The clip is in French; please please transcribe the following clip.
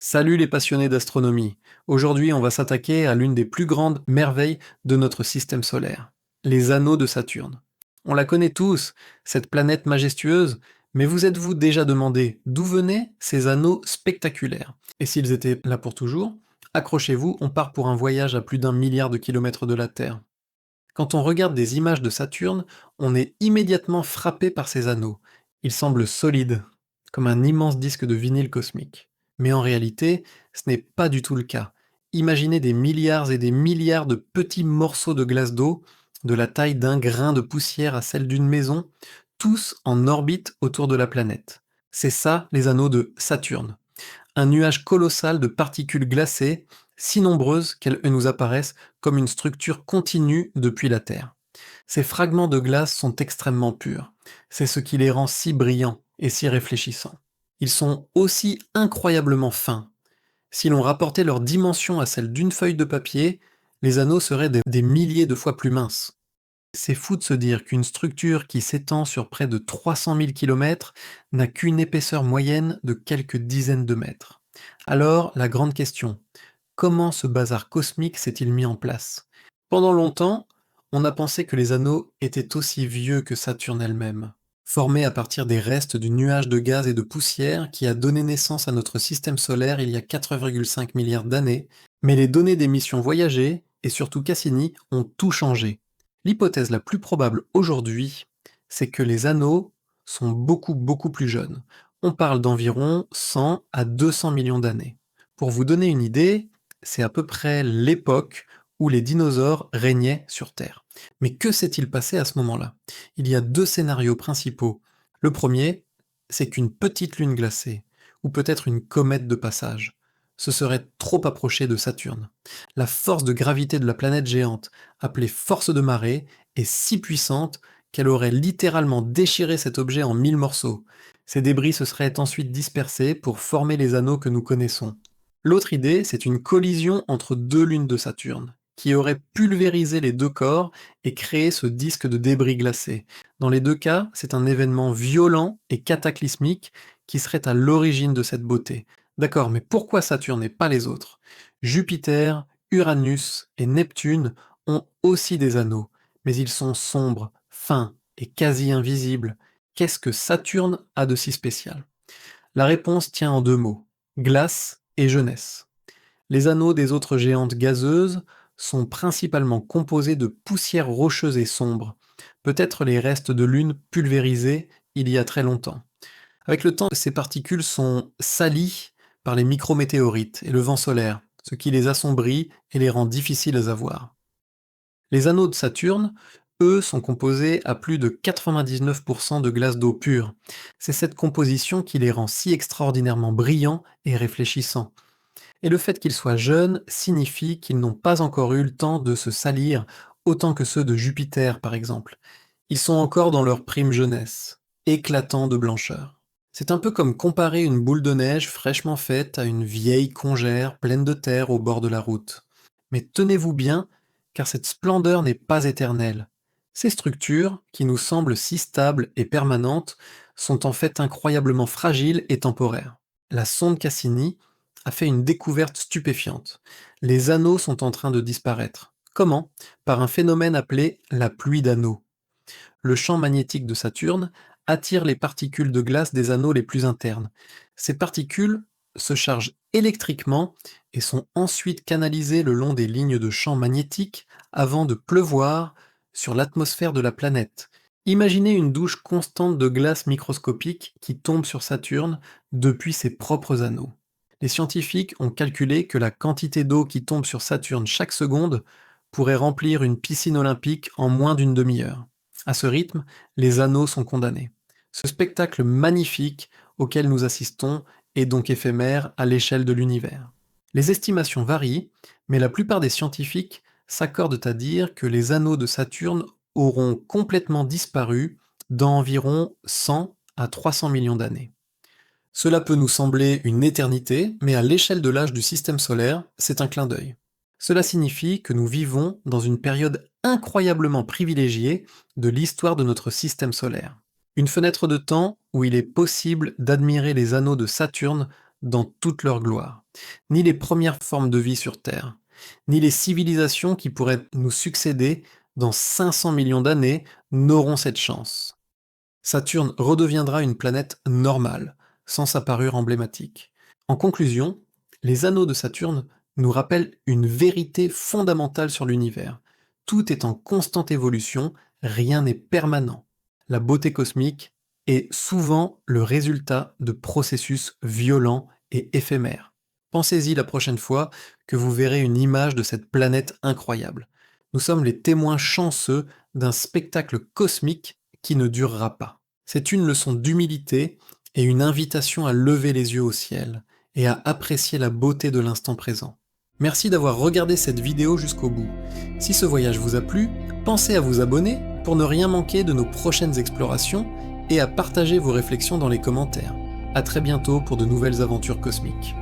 Salut les passionnés d'astronomie. Aujourd'hui, on va s'attaquer à l'une des plus grandes merveilles de notre système solaire, les anneaux de Saturne. On la connaît tous, cette planète majestueuse, mais vous êtes-vous déjà demandé d'où venaient ces anneaux spectaculaires? Et s'ils étaient là pour toujours, accrochez-vous, on part pour un voyage à plus d'un milliard de kilomètres de la Terre. Quand on regarde des images de Saturne, on est immédiatement frappé par ces anneaux. Ils semblent solides, comme un immense disque de vinyle cosmique. Mais en réalité, ce n'est pas du tout le cas. Imaginez des milliards et des milliards de petits morceaux de glace d'eau, de la taille d'un grain de poussière à celle d'une maison, tous en orbite autour de la planète. C'est ça les anneaux de Saturne, un nuage colossal de particules glacées, si nombreuses qu'elles nous apparaissent comme une structure continue depuis la Terre. Ces fragments de glace sont extrêmement purs. C'est ce qui les rend si brillants et si réfléchissants. Ils sont aussi incroyablement fins. Si l'on rapportait leur dimension à celle d'une feuille de papier, les anneaux seraient des milliers de fois plus minces. C'est fou de se dire qu'une structure qui s'étend sur près de 300 000 km n'a qu'une épaisseur moyenne de quelques dizaines de mètres. Alors, la grande question, comment ce bazar cosmique s'est-il mis en place? Pendant longtemps, on a pensé que les anneaux étaient aussi vieux que Saturne elle-même, formés à partir des restes du nuage de gaz et de poussière qui a donné naissance à notre système solaire il y a 4,5 milliards d'années, mais les données des missions Voyager, et surtout Cassini, ont tout changé. L'hypothèse la plus probable aujourd'hui, c'est que les anneaux sont beaucoup plus jeunes. On parle d'environ 100 à 200 millions d'années. Pour vous donner une idée, c'est à peu près l'époque où les dinosaures régnaient sur Terre. Mais que s'est-il passé à ce moment-là? Il y a deux scénarios principaux. Le premier, c'est qu'une petite lune glacée, ou peut-être une comète de passage, se serait trop approchée de Saturne. La force de gravité de la planète géante, appelée force de marée, est si puissante qu'elle aurait littéralement déchiré cet objet en 1000 morceaux. Ces débris se seraient ensuite dispersés pour former les anneaux que nous connaissons. L'autre idée, c'est une collision entre deux lunes de Saturne, qui aurait pulvérisé les deux corps et créé ce disque de débris glacés. Dans les deux cas, c'est un événement violent et cataclysmique qui serait à l'origine de cette beauté. D'accord, mais pourquoi Saturne et pas les autres? Jupiter, Uranus et Neptune ont aussi des anneaux, mais ils sont sombres, fins et quasi invisibles. Qu'est-ce que Saturne a de si spécial? La réponse tient en deux mots, glace et jeunesse. Les anneaux des autres géantes gazeuses sont principalement composés de poussière rocheuse et sombre, peut-être les restes de lunes pulvérisées il y a très longtemps. Avec le temps, ces particules sont salies par les micrométéorites et le vent solaire, ce qui les assombrit et les rend difficiles à voir. Les anneaux de Saturne, eux, sont composés à plus de 99% de glace d'eau pure. C'est cette composition qui les rend si extraordinairement brillants et réfléchissants. Et le fait qu'ils soient jeunes signifie qu'ils n'ont pas encore eu le temps de se salir autant que ceux de Jupiter, par exemple. Ils sont encore dans leur prime jeunesse, éclatants de blancheur. C'est un peu comme comparer une boule de neige fraîchement faite à une vieille congère pleine de terre au bord de la route. Mais tenez-vous bien, car cette splendeur n'est pas éternelle. Ces structures, qui nous semblent si stables et permanentes, sont en fait incroyablement fragiles et temporaires. La sonde Cassini a fait une découverte stupéfiante. Les anneaux sont en train de disparaître. Comment? Par un phénomène appelé la pluie d'anneaux. Le champ magnétique de Saturne attire les particules de glace des anneaux les plus internes. Ces particules se chargent électriquement et sont ensuite canalisées le long des lignes de champ magnétique avant de pleuvoir sur l'atmosphère de la planète. Imaginez une douche constante de glace microscopique qui tombe sur Saturne depuis ses propres anneaux. Les scientifiques ont calculé que la quantité d'eau qui tombe sur Saturne chaque seconde pourrait remplir une piscine olympique en moins d'une demi-heure. À ce rythme, les anneaux sont condamnés. Ce spectacle magnifique auquel nous assistons est donc éphémère à l'échelle de l'univers. Les estimations varient, mais la plupart des scientifiques s'accordent à dire que les anneaux de Saturne auront complètement disparu dans environ 100 à 300 millions d'années. Cela peut nous sembler une éternité, mais à l'échelle de l'âge du système solaire, c'est un clin d'œil. Cela signifie que nous vivons dans une période incroyablement privilégiée de l'histoire de notre système solaire. Une fenêtre de temps où il est possible d'admirer les anneaux de Saturne dans toute leur gloire. Ni les premières formes de vie sur Terre, ni les civilisations qui pourraient nous succéder dans 500 millions d'années n'auront cette chance. Saturne redeviendra une planète normale, sans sa parure emblématique. En conclusion, les anneaux de Saturne nous rappellent une vérité fondamentale sur l'univers. Tout est en constante évolution, rien n'est permanent. La beauté cosmique est souvent le résultat de processus violents et éphémères. Pensez-y la prochaine fois que vous verrez une image de cette planète incroyable. Nous sommes les témoins chanceux d'un spectacle cosmique qui ne durera pas. C'est une leçon d'humilité et une invitation à lever les yeux au ciel et à apprécier la beauté de l'instant présent. Merci d'avoir regardé cette vidéo jusqu'au bout. Si ce voyage vous a plu, pensez à vous abonner pour ne rien manquer de nos prochaines explorations et à partager vos réflexions dans les commentaires. À très bientôt pour de nouvelles aventures cosmiques.